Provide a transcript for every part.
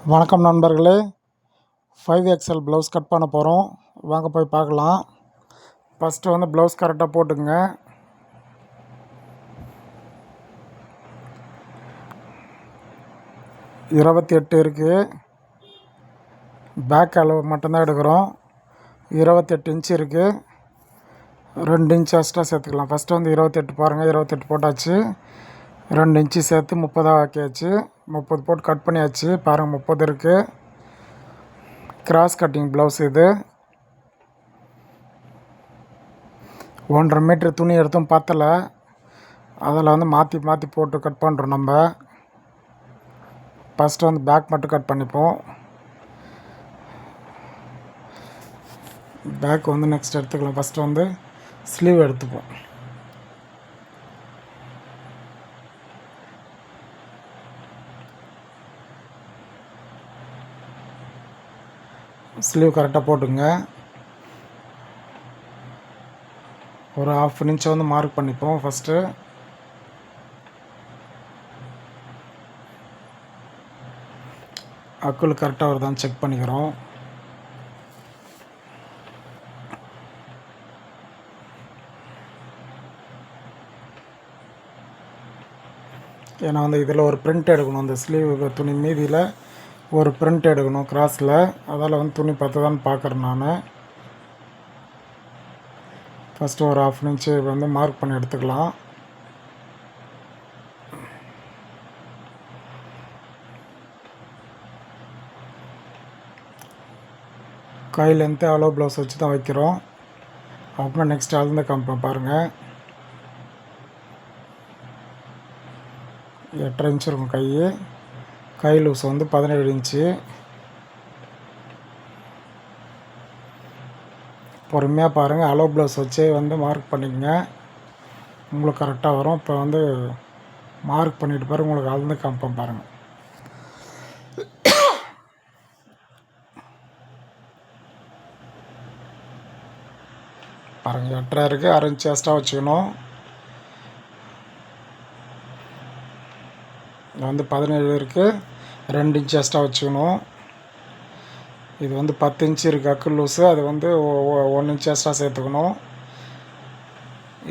வணக்கம் நண்பர்களே, 5XL blouse cut பண்ண போகிறோம். வாங்க போய் பார்க்கலாம். ஃபஸ்ட்டு வந்து ப்ளவுஸ் கரெக்டாக போட்டுங்க. இருபத்தி எட்டு இருக்குது. பேக் அளவு மட்டும்தான் எடுக்கிறோம். 28 இன்ச்சு இருக்குது. 2 இன்ச்சு எக்ஸ்ட்ரா சேர்த்துக்கலாம். ஃபஸ்ட்டு வந்து 28 பாருங்கள், 28 போட்டாச்சு. 2 இன்ச்சு சேர்த்து 30 ஆக்கியாச்சு. 30 போட்டு கட் பண்ணியாச்சு. பாருங்கள் 30 இருக்குது. கிராஸ் கட்டிங் ப்ளவுஸ் இது. 1.5 மீட்ரு துணி எடுத்தும் பத்தலை. அதில் வந்து மாற்றி போட்டு கட் பண்ணுறோம் நம்ம. ஃபஸ்ட்டு வந்து பேக் மட்டும் கட் பண்ணிப்போம். பேக் வந்து நெக்ஸ்ட் எடுத்துக்கலாம். ஃபஸ்ட்டு வந்து ஸ்லீவ் எடுத்துப்போம். ஸ்லீவ் கரெக்டாக போட்டுங்க. ஒரு 1/2 இன்ச்சை வந்து மார்க் பண்ணிப்போம். ஃபஸ்ட்டு அக்குள் கரெக்டாக வருதான்னு செக் பண்ணிக்கிறோம். ஏன்னா வந்து இதில் ஒரு பிரிண்ட் எடுக்கணும். அந்த ஸ்லீவ் துணி மீதியில் ஒரு பிரிண்ட் எடுக்கணும் கிராஸில். அதால் வந்து துணி பத்துதான்னு பார்க்குறேன் நான். ஃபஸ்ட்டு ஒரு 1/2 இன்ச்சு வந்து மார்க் பண்ணி எடுத்துக்கலாம். கை லென்த்து அளவு ப்ளவுஸ் வச்சு தான் வைக்கிறோம். அப்புறம் நெக்ஸ்ட் அளந்து காமிப்பேன் பாருங்கள். 8.5 இன்ச்சு இருக்கும் கை லூஸ் வந்து 17 இன்ச்சு. பொறுமையாக பாருங்கள். அளவு ப்ளவுஸ் வச்சே வந்து மார்க் பண்ணிக்கங்க, உங்களுக்கு கரெக்டாக வரும். இப்போ வந்து மார்க் பண்ணிவிட்டு பாருங்கள், உங்களுக்கு அளந்து காமிப்பேன் பாருங்கள். பாருங்கள் 8.5 இருக்குது. 1/2 இன்ச்சு எக்ஸ்ட்ரா வச்சுக்கணும். வந்து 17 இருக்குது. 2 இன்ச்சு எக்ஸ்ட்ரா வச்சுக்கணும். இது வந்து 10 இன்ச்சு இருக்குது அக்கு லூஸு. அது வந்து 1 இன்ச்சு எக்ஸ்ட்ரா சேர்த்துக்கணும்.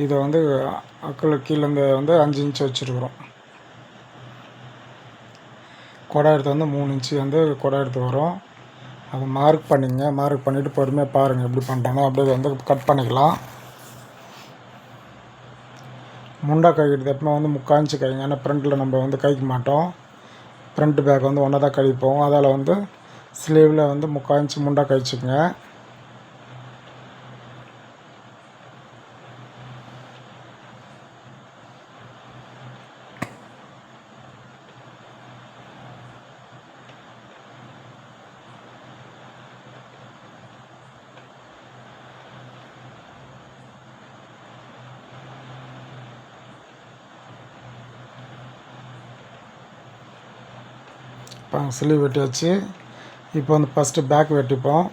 இதை வந்து அக்குள் கீழேருந்து வந்து 5 இன்ச்சு வச்சுருக்குறோம். கொடை எடுத்து வந்து 3 இன்ச்சு வந்து கொடை எடுத்து வரும். அதை மார்க் பண்ணிங்க. மார்க் பண்ணிவிட்டு பொறுமையாக பாருங்கள் எப்படி பண்ணுறாங்க. அப்படியே வந்து கட் பண்ணிக்கலாம். முண்டா கழிக்கிறது எப்பவுமே வந்து 3/4 இன்ச்சு கழிங்க. ஏன்னா ஃப்ரண்ட்டில் நம்ம வந்து கழிக்க மாட்டோம். ஃப்ரண்ட் பேக் வந்து ஒன்றா தான் கழிப்போம். அதால் வந்து ஸ்லீவில் வந்து 3/4 இன்ச்சு முண்டா கழிச்சுக்குங்க. இப்போ ஸ்லீவ் வெட்டியாச்சு. இப்போ வந்து ஃபஸ்ட்டு பேக் வெட்டிப்போம்.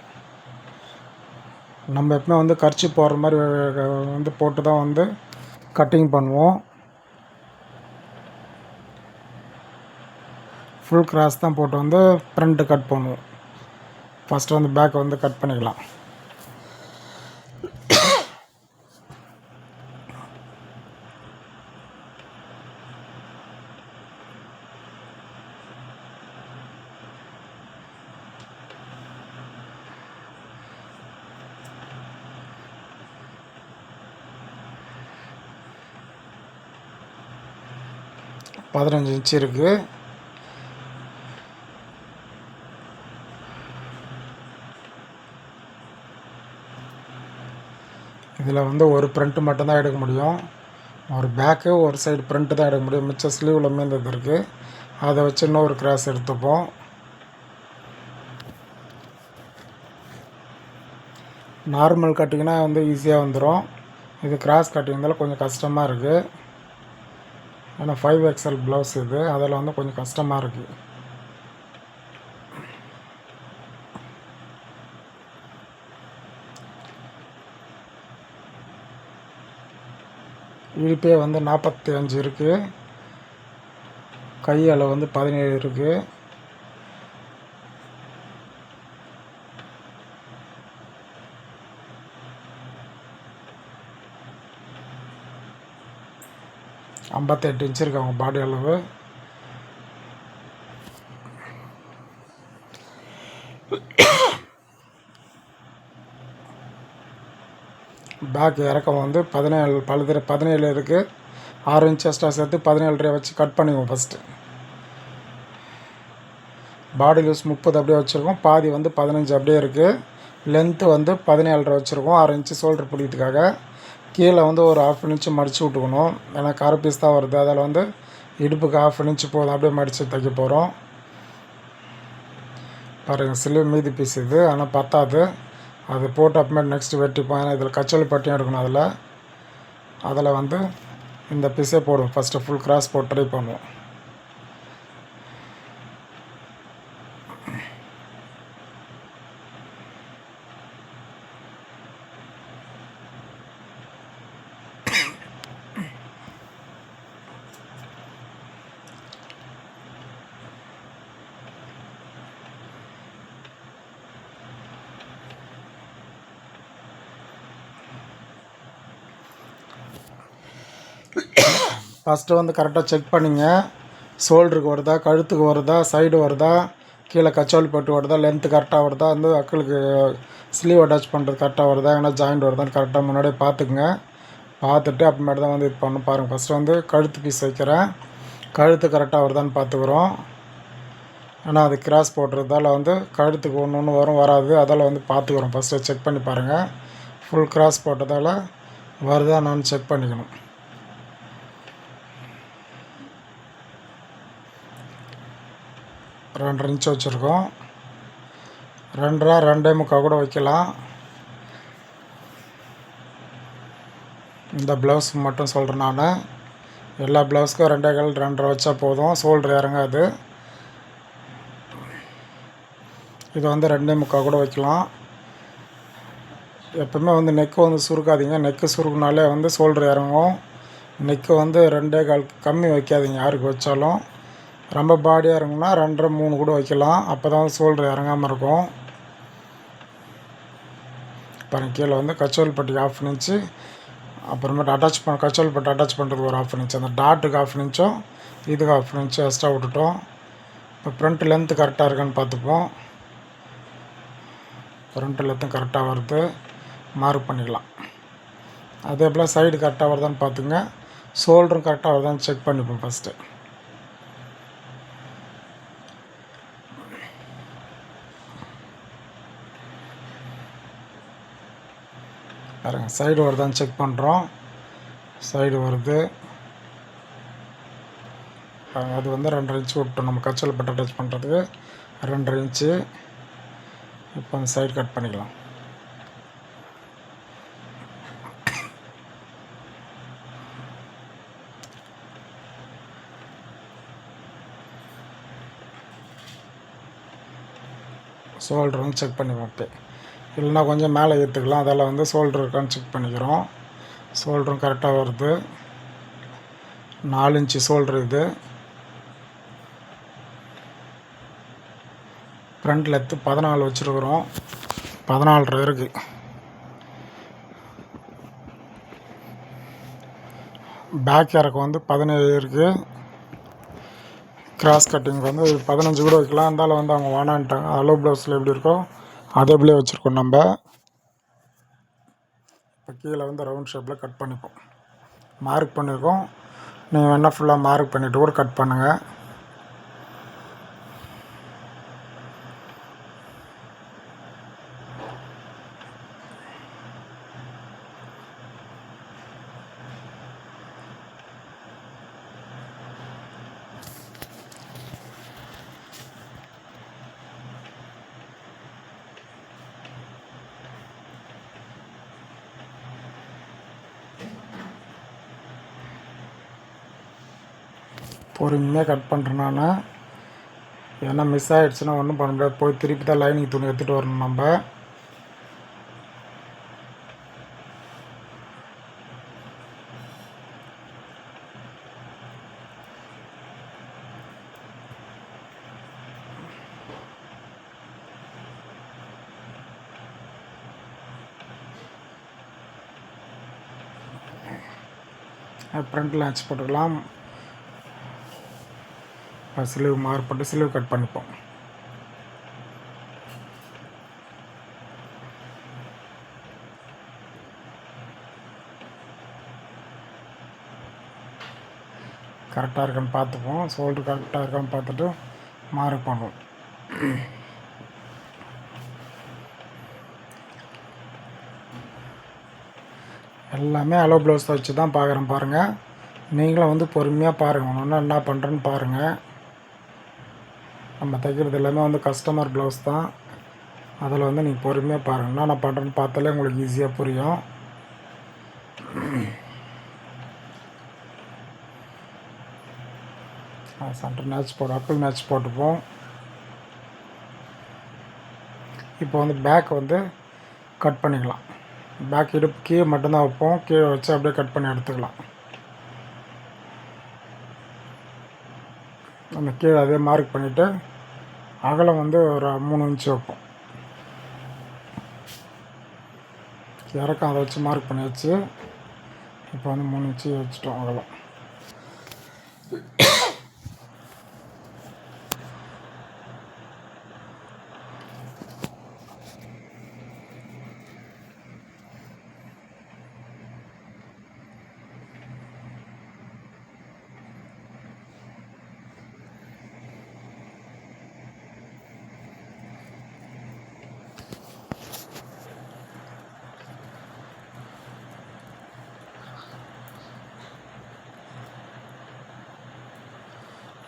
நம்ம எப்பவுமே வந்து கர்ச்சி போடுற மாதிரி வந்து போட்டு தான் வந்து கட்டிங் பண்ணுவோம். ஃபுல் கிராஸ் தான் போட்டு வந்து ஃப்ரண்ட்டு கட் பண்ணுவோம். ஃபஸ்ட்டு வந்து பேக் வந்து கட் பண்ணிக்கலாம். பதினஞ்சு இன்ச்சு இருக்குது. இதில் வந்து ஒரு பிரிண்ட்டு மட்டும்தான் எடுக்க முடியும். ஒரு பேக்கு ஒரு சைடு பிரிண்ட்டு தான் எடுக்க முடியும். மிச்சம் ஸ்லீவில் மீந்தது இருக்குது. அதை வச்சு இன்னொரு கிராஸ் எடுத்துப்போம். நார்மல் கட்டிங்னா வந்து ஈஸியாக வந்துடும். இது கிராஸ் கட்டிங்னால கொஞ்சம் கஷ்டமாக இருக்குது. ஏன்னா 5XL ப்ளவுஸ் இது. அதில் வந்து கொஞ்சம் கஷ்டமாக இருக்குது. இழுப்பே வந்து 45 இருக்குது. கை அளவு வந்து 17 இருக்குது. 58 இன்ச்சு இருக்கு அவங்க பாடி அளவு. பேக் இறக்கம் வந்து 17 இருக்குது. 6 இன்ச் எக்ஸ்ட்ரா சேர்த்து 17 வச்சு கட் பண்ணிக்குவோம். ஃபஸ்ட்டு பாடி லூஸ் 30 அப்படியே வச்சுருக்கோம். பாதி வந்து 15 அப்படியே இருக்குது. லென்த்து வந்து 17 வச்சுருக்கோம். 6 இன்ச்சு ஷோல்ட்ரு பிடிக்கிறதுக்காக. கீழே வந்து ஒரு 1/2 இன்ச்சு மடித்து விட்டுக்கணும். ஏன்னா கரை பீஸ் தான் வருது. அதில் வந்து இடுப்புக்கு 1/2 இன்ச்சு போதும். அப்படியே மடித்து தைக்க போகிறோம். பாருங்கள், சிலிவ் மீதி பீஸ் இது, ஆனால் பத்தாது. அது போட்டு அப்புறமேட்டு நெக்ஸ்ட்டு வெட்டிப்போம். ஏன்னா இதில் கச்சோலி பட்டியும் எடுக்கணும். அதில் வந்து இந்த பீஸே போடுவோம். ஃபஸ்ட்டு ஃபுல் கிராஸ் போட்டு ட்ரை பண்ணுவோம். ஃபஸ்ட்டு வந்து கரெக்டாக செக் பண்ணிங்க. ஷோல்டருக்கு வருதா, கழுத்துக்கு வருதா, சைடு வருதா, கீழே கச்சோலி பட்டு வருதா, லென்த்து கரெக்டாக வருதா, வந்து அக்களுக்கு ஸ்லீவ் அட்டாச் பண்ணுறது கரெக்டாக வருதா, ஏன்னா ஜாயிண்ட் வருதான்னு கரெக்டாக முன்னாடியே பார்த்துக்குங்க. பார்த்துட்டு அப்புறமேட்டு தான் வந்து இது பண்ண பாருங்கள். ஃபஸ்ட்டு வந்து கழுத்து பீஸ் வைக்கிறேன். கழுத்து கரெக்டாக வருதான்னு பார்த்துக்குறோம். ஏன்னா அது கிராஸ் போடுறதால வந்து கழுத்துக்கு ஒன்று வரும், வராது. அதால் வந்து பார்த்துக்குறோம். ஃபஸ்ட்டு செக் பண்ணி பாருங்கள். ஃபுல் கிராஸ் போட்டதால் வருதா நான் செக் பண்ணிக்கணும். 2.5 இன்ச்சு வச்சுருக்கோம். 2.5 2.25 கூட வைக்கலாம். இந்த ப்ளவுஸ் மட்டும் சொல்கிறேன் நான். எல்லா ப்ளவுஸ்க்கும் 2.25 2.5 வச்சா போதும். ஷோல்ட்ரு இறங்காது. இது வந்து 2.25 கூட வைக்கலாம். எப்போவுமே வந்து நெக்கு வந்து சுருக்காதீங்க. நெக்கு சுருக்குனாலே வந்து ஷோல்ட்ரு இறங்கும். நெக்கு வந்து 2.25 கம்மி வைக்காதீங்க யாருக்கு வச்சாலும். ரொம்ப பாடியாக இறங்குனா 2.5 3 கூட வைக்கலாம். அப்போ தான் ஷோல்ட்ரு இறங்காமல் இருக்கும். பாருங்க, கீழே வந்து கச்சோல் பட்டிக்கு 1/2 இன்ச்சு, அப்புறமேட்டு கச்சோல் பட்டி அட்டாச் பண்ணுறதுக்கு ஒரு 1/2 இன்ச்சு, அந்த டாட்டுக்கு 1/2 இன்ச்சும் இதுக்கு 1/2 இன்ச்சு எக்ஸ்ட்ரா விட்டுட்டோம். இப்போ ஃப்ரண்ட் லென்த்து கரெக்டாக இருக்கான்னு பார்த்துப்போம். ஃப்ரண்ட் லென்த்தும் கரெக்டாக வருது, மார்க் பண்ணிக்கலாம். அதே போல் சைடு கரெக்டாக வருதான்னு பார்த்துங்க. ஷோல்டரும் கரெக்டாக வருதான்னு செக் பண்ணிப்போம் ஃபஸ்ட்டு. பாருங்கள், சைடு வருதான்னு செக் பண்ணுறோம். சைடு வருது. அது வந்து 2.5 இன்ச்சு விட்டோம். நம்ம கச்சோல் பட்டு அட்டாச் பண்ணுறதுக்கு 2.5 இன்ச்சு. இப்போ அந்த சைடு கட் பண்ணிக்கலாம். ஷோல்ட்ரு வந்து செக் பண்ணி பார்ப்பேன். இல்லைனா கொஞ்சம் மேலே ஏற்றுக்கலாம். அதில் வந்து ஷோல்ட்ரு இருக்கான்னு செக் பண்ணிக்கிறோம். ஷோல்டரும் கரெக்டாக வருது. 4 இன்ச்சு ஷோல்ட்ரு இது. ஃப்ரண்ட் லென்த்து 14 வச்சுருக்குறோம். 14.5 இருக்குது. பேக் இறக்கம் வந்து 17 இருக்குது. கிராஸ் கட்டிங் வந்து 15 கூட வைக்கலாம். இருந்தாலும் வந்து அவங்க வேணான்ட்டாங்க. அலோ ப்ளவுஸில் எப்படி இருக்கோ அதே போலே வச்சுருக்கோம் நம்ம. இப்போ கீழே வந்து ரவுண்ட் ஷேப்பில் கட் பண்ணிப்போம். மார்க் பண்ணியிருக்கோம். நீங்கள் வேணால் ஃபுல்லாக மார்க் பண்ணிவிட்டு கூட கட் பண்ணுங்கள். பொறுமையாக கட் பண்ணுறேன் நான். ஏன்னா மிஸ் ஆகிடுச்சுன்னா ஒன்றும் பண்ண முடியாது. போய் திருப்பி தான் லைனிங் துணி எடுத்துகிட்டு வரணும் நம்ம. ஃப்ரண்ட்டில் ஆச்சு போட்டுக்கலாம். இப்போ ஸ்லீவ் மார்க் போட்டு ஸ்லீவ் கட் பண்ணிப்போம். கரெக்டாக இருக்கான்னு பார்த்துப்போம். ஷோல்டர் கரெக்டாக இருக்கான்னு பார்த்துட்டு மார்க் பண்ணுவோம். எல்லாமே அளவு ப்ளவுஸ் வச்சு தான் பார்க்குறேன் பாருங்கள். நீங்களும் வந்து பொறுமையாக பாருங்கள், ஒன்று என்ன பண்ணுறேன்னு பாருங்கள். நம்ம தைக்கிறது எல்லாமே வந்து கஸ்டமர் ப்ளவுஸ் தான். அதில் வந்து நீங்கள் பொறுமையாக பாருங்கள், என்ன பண்ணுறேன்னு பார்த்தாலே உங்களுக்கு ஈஸியாக புரியும். சென்டர் மேட்ச் அப்பிள் மேட்ச் போட்டுப்போம். இப்போ வந்து பேக் வந்து கட் பண்ணிக்கலாம். பேக் இடுப்பு கீழே மட்டும்தான் வைப்போம். கீழே வச்சு அப்படியே கட் பண்ணி எடுத்துக்கலாம். அந்த கீழே அதே மார்க் பண்ணிவிட்டு அகலம் வந்து ஒரு 3 இன்ச்சு வைப்போம். இறக்கம் அதை வச்சு மார்க் பண்ணியாச்சு. இப்போ வந்து 3 இன்ச்சு வச்சுட்டோம் அகலம்.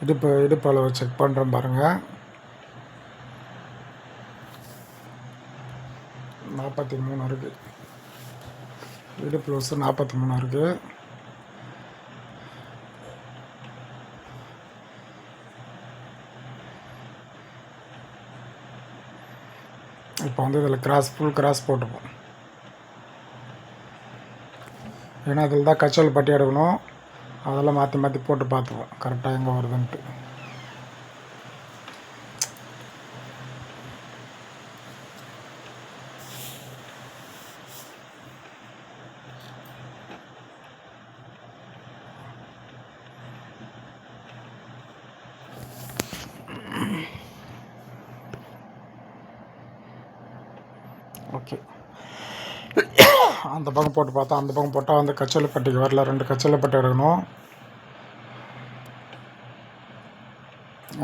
இடுப்பு அளவு செக் பண்ணுறேன் பாருங்கள். 43 இருக்குது. இடுப்பு ப்ளவுஸு 43 இருக்குது. இப்போ வந்து இதில் ஃபுல் கிராஸ் போட்டுப்போம். ஏன்னா இதில் தான் கச்சல் பட்டி எடுக்கணும். அதெல்லாம் மாற்றி போட்டு பார்த்துப்போம் கரெக்டாக எங்கே வருதுன்ட்டு. ஓகே, அந்த பக்கம் போட்டு பார்த்தா அந்த பக்கம் போட்டால் வந்து கச்சலை பட்டிக்கு வரல. 2 கச்சலை பட்டி எடுக்கணும்.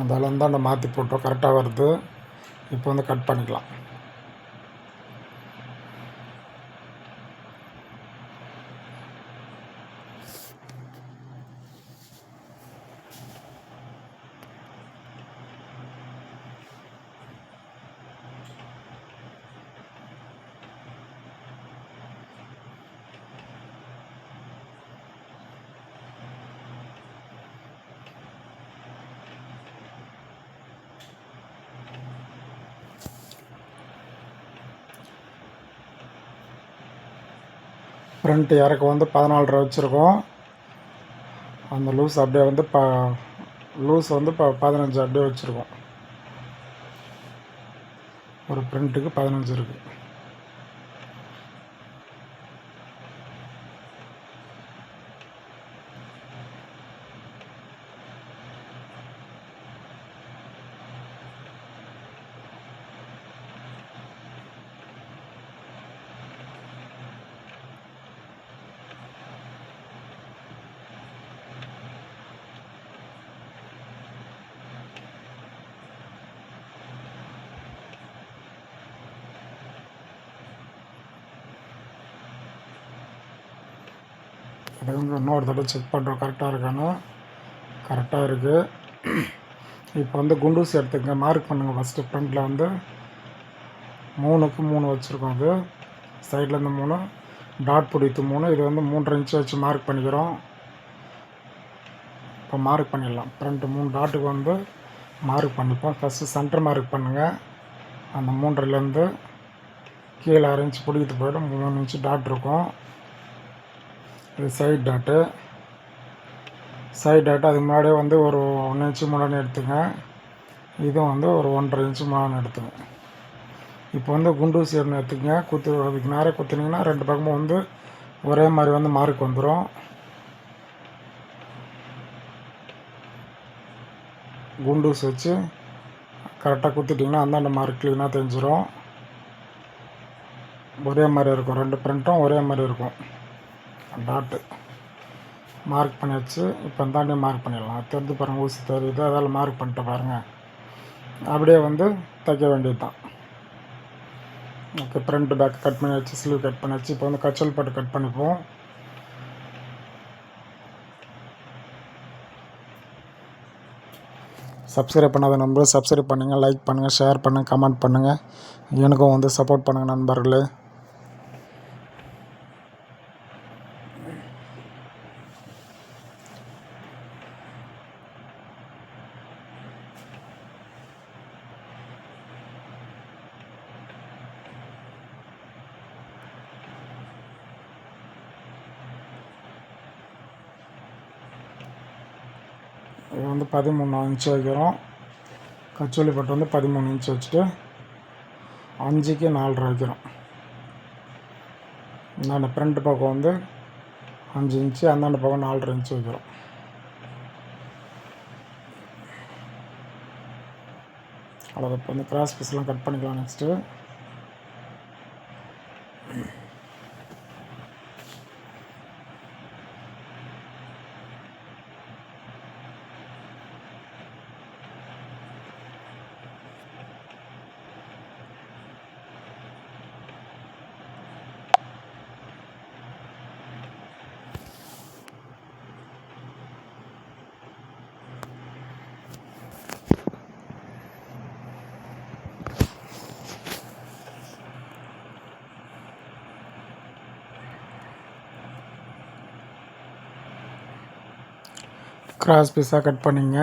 அந்த அளந்தாண்ட மாற்றி போட்டோம், கரெக்டாக வருது. இப்போ வந்து கட் பண்ணிக்கலாம். ஃப்ரண்ட் இறக்கம் வந்து 14.5 வச்சுருக்கோம். அந்த லூஸ் அப்படியே வந்து லூஸ் வந்து 15 அப்படியே வச்சுருக்கோம். ஒரு ஃப்ரண்ட்டுக்கு 15 இருக்குது. அது வந்து இன்னொரு தடவை செக் பண்ணுறோம் கரெக்டாக இருக்கான்னு. கரெக்டாக இருக்குது. இப்போ வந்து குண்டூசி எடுத்துக்கங்க, மார்க் பண்ணுங்கள். ஃபஸ்ட்டு ஃப்ரண்ட்டில் வந்து 3க்கு 3 வச்சுருக்கோம். அது சைட்லேருந்து 3, டாட் பிடித்து 3. இது வந்து 3.5 இன்ச்சு வச்சு மார்க் பண்ணிக்கிறோம். இப்போ மார்க் பண்ணிடலாம். ஃப்ரண்ட்டு 3 டாட்டுக்கு வந்து மார்க் பண்ணிப்போம். ஃபஸ்ட்டு சென்டர் மார்க் பண்ணுங்கள். அந்த 3லேருந்து கீழே 6 இன்ச்சு பிடிக்கிட்டு போய்டும். 3 இன்ச்சு டாட் இருக்கும். இது சைடு டாட்டு. அதுக்கு முன்னாடியே வந்து ஒரு 1 இன்ச்சு முன்னாடி எடுத்துங்க. இதுவும் வந்து ஒரு 1.5 இன்ச்சு முன்னாடி எடுத்துங்க. இப்போ வந்து குண்டூசி ஒன்று எடுத்துக்கங்க. அதுக்கு நேராக குத்துனீங்கன்னா 2 பக்கமும் வந்து ஒரே மாதிரி வந்து மார்க் வந்துடும். குண்டூஸ் வச்சு கரெக்டாக குத்திட்டிங்கன்னா அந்தாண்ட மார்க் க்ளீனாக தெரிஞ்சிடும். ஒரே மாதிரி இருக்கும், 2 பிரிண்ட்டும் ஒரே மாதிரி இருக்கும். டாட்டு மார்க் பண்ணியாச்சு. இப்போ அந்தாண்டையும் மார்க் பண்ணிடலாம். தெரிஞ்சு பாருங்கள், ஊசி தெரியுது, அதால் மார்க் பண்ணிட்டு பாருங்கள். அப்படியே வந்து தைக்க வேண்டியது தான். ஓகே, ஃப்ரண்ட் பேக் கட் பண்ணியாச்சு, ஸ்லீவ் கட் பண்ணியாச்சு. இப்போ வந்து கச்சல் பட்டு கட் பண்ணிப்போம். சப்ஸ்கிரைப் பண்ணாத நண்பர்கள் சப்ஸ்கிரைப் பண்ணுங்கள், லைக் பண்ணுங்கள், ஷேர் பண்ணுங்கள், கமெண்ட் பண்ணுங்கள். எனக்கும் வந்து சப்போர்ட் பண்ணுங்கள் நண்பர்களே. இது வந்து 13 இன்ச்சு வைக்கிறோம். கச்சோலி பட்டு வந்து 13 இன்ச்சு வச்சுட்டு 5க்கு 4.5 வைக்கிறோம். இந்தாண்ட ஃப்ரண்ட் பக்கம் வந்து 5 இன்ச்சு, அந்தாண்ட பக்கம் 4.5 இன்ச்சு வைக்கிறோம். அவ்வளோ. இப்போ வந்து கிராஸ் பீஸ்லாம் கட் பண்ணிக்கலாம். நெக்ஸ்ட்டு கிராஸ் பீஸாக கட் பண்ணிங்க.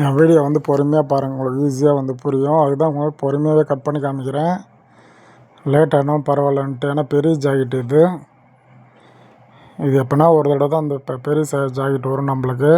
என் வீடியோ வந்து பொறுமையாக பாருங்கள், உங்களுக்கு ஈஸியாக வந்து புரியும். அதுதான் உங்களுக்கு பொறுமையாகவே கட் பண்ணி காமிக்கிறேன். லேட் ஆனாலும் பரவாயில்லன்ட்டு. ஏன்னா பெரிய ஜாக்கெட் இது எப்போனா ஒரு தடவை தான் அந்த பெரிய சைஸ் ஜாக்கெட் வரும் நம்மளுக்கு.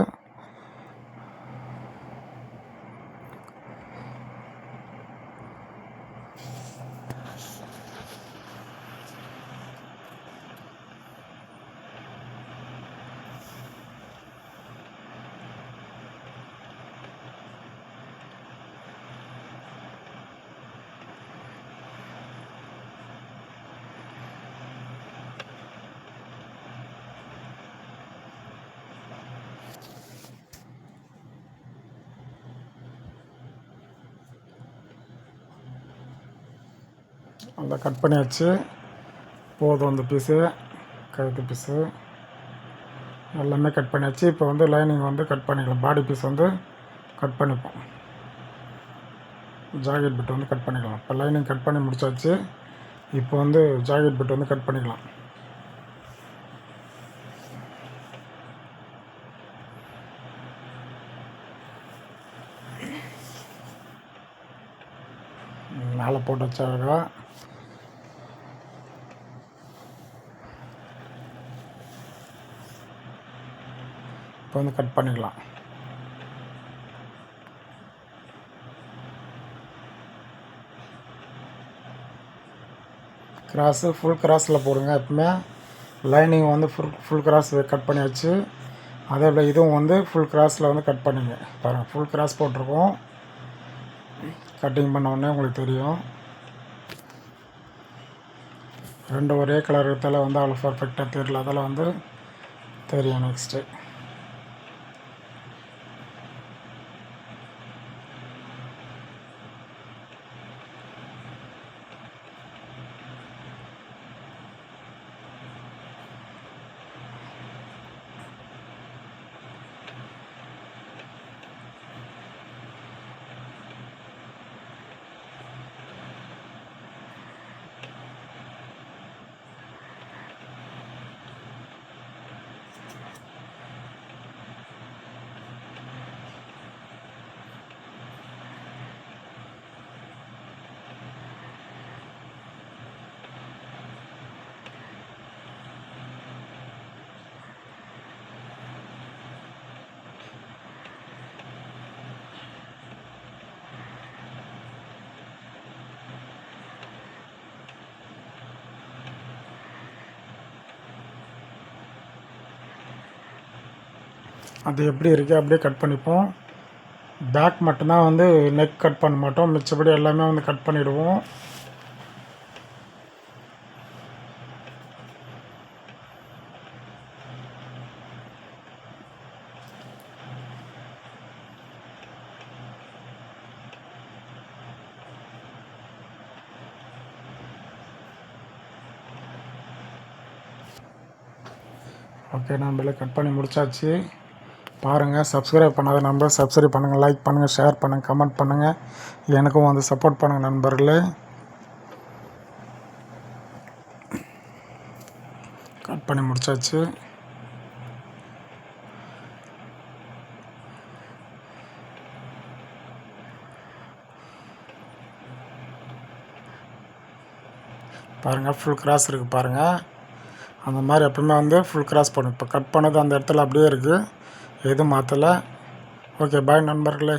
அதை கட் பண்ணியாச்சு. போதும் அந்த பீஸு, கழுத்து பீஸு எல்லாமே கட் பண்ணியாச்சு. இப்போ வந்து லைனிங் வந்து கட் பண்ணிக்கலாம். பாடி பீஸ் வந்து கட் பண்ணிப்போம். ஜாக்கெட் பிட் வந்து கட் பண்ணிக்கலாம். இப்போ லைனிங் கட் பண்ணி முடிச்சாச்சு. இப்போ வந்து ஜாக்கெட் பிட் வந்து கட் பண்ணிக்கலாம். மேலே போட்டு வச்சாக்கா இப்போ வந்து கட் பண்ணிக்கலாம். கிராஸு ஃபுல் கிராஸில் போடுங்க எப்பவுமே. லைனிங் வந்து ஃபுல் கிராஸ் கட் பண்ணியாச்சு. அதே போல் இதுவும் வந்து ஃபுல் கிராஸில் வந்து கட் பண்ணிங்க. பாருங்கள், ஃபுல் கிராஸ் போட்டிருக்கோம். கட்டிங் பண்ண உடனே உங்களுக்கு தெரியும். 2 ஒரே கலர் இருக்கிறதால வந்து அவ்வளோ பர்ஃபெக்டாக தெரியல, அதில் வந்து தெரியும். நெக்ஸ்ட்டு அது எப்படி இருக்குது அப்படியே கட் பண்ணிப்போம். பேக் மட்டும்தான் வந்து நெக் கட் பண்ண மாட்டோம், மிச்சப்படி எல்லாமே வந்து கட் பண்ணிவிடுவோம். ஓகே, நம்மளே கட் பண்ணி முடிச்சாச்சு. பாருங்கள், சப்ஸ்கிரைப் பண்ணாத நண்பர் சப்ஸ்கிரைப் பண்ணுங்கள், லைக் பண்ணுங்கள், ஷேர் பண்ணுங்கள், கமெண்ட் பண்ணுங்கள். எனக்கும் வந்து சப்போர்ட் பண்ணுங்கள் நண்பர்களே. கட் பண்ணி முடிச்சாச்சு. பாருங்கள், ஃபுல் கிராஸ் இருக்குது பாருங்கள். அந்த மாதிரி எப்பவுமே வந்து ஃபுல் கிராஸ் பண்ணும். இப்போ கட் பண்ணது அந்த இடத்துல அப்படியே இருக்குது, எதுவும் மாற்றலை. ஓகே, பாய் நண்பர்களே.